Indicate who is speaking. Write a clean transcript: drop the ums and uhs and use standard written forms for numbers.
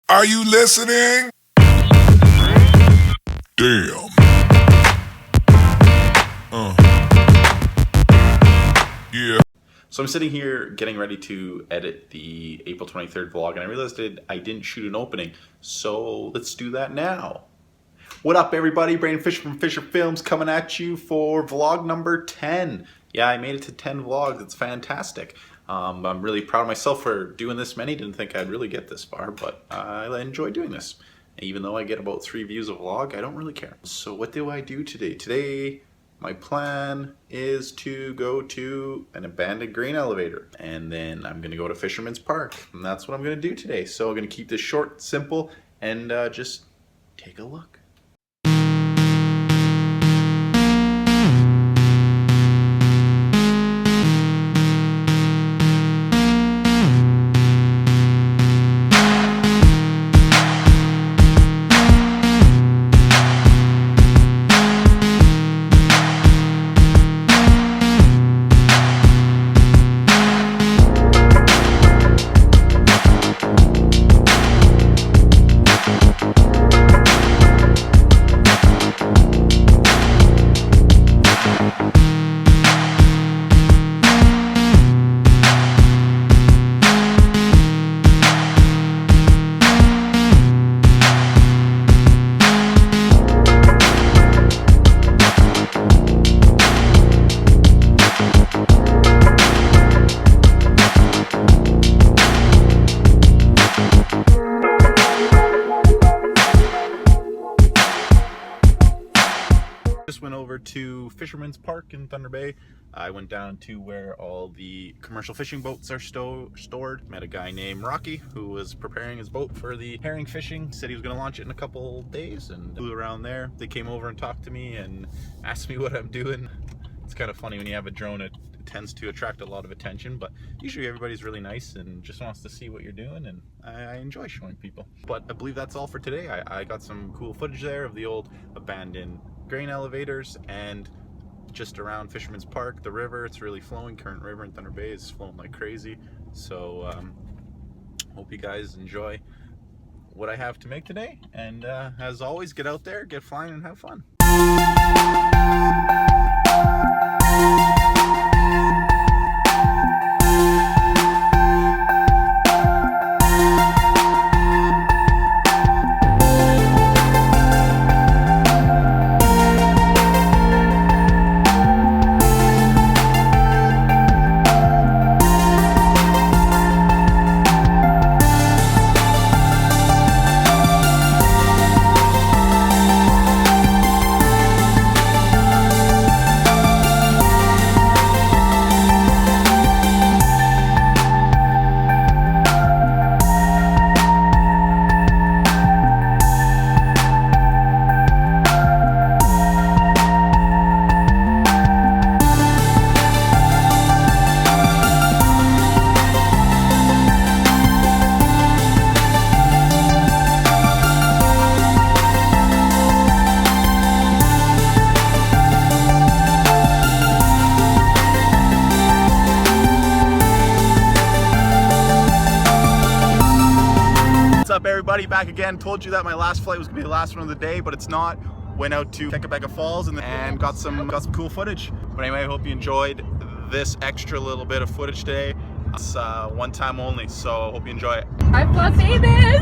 Speaker 1: Are you listening? Damn. Yeah.
Speaker 2: So I'm sitting here getting ready to edit the April 23rd vlog, and I realized I didn't shoot an opening, so let's do that now. What up, everybody? Brandon Fischer from Fischer Films coming at you for vlog number 10. Yeah, I made it to 10 vlogs. It's fantastic. I'm really proud of myself for doing this many. Didn't think I'd really get this far, but I enjoy doing this. Even though I get about 3 views a vlog, I don't really care. So what do I do today? Today, my plan is to go to an abandoned grain elevator, and then I'm gonna go to Fisherman's Park, and that's what I'm gonna do today. So I'm gonna keep this short, simple, and just take a look. Just went over to Fisherman's Park in Thunder Bay. I went down to where all the commercial fishing boats are stored. Met a guy named Rocky who was preparing his boat for the herring fishing. Said he was going to launch it in a couple days, and flew around there. They came over and talked to me and asked me what I'm doing. It's kind of funny when you have a drone, it tends to attract a lot of attention, but usually everybody's really nice and just wants to see what you're doing, and I enjoy showing people. But I believe that's all for today. I got some cool footage there of the old abandoned grain elevators, and just around Fisherman's Park, the river, it's really flowing. Current river in Thunder Bay is flowing like crazy. So hope you guys enjoy what I have to make today, and as always, get out there, get flying, and have fun. What's up, everybody? Back again. Told you that my last flight was gonna be the last one of the day, but it's not. Went out to Kekabeka Falls and got some cool footage. But anyway, I hope you enjoyed this extra little bit of footage today. It's one time only, so hope you enjoy it.
Speaker 3: I'm Las Vegas!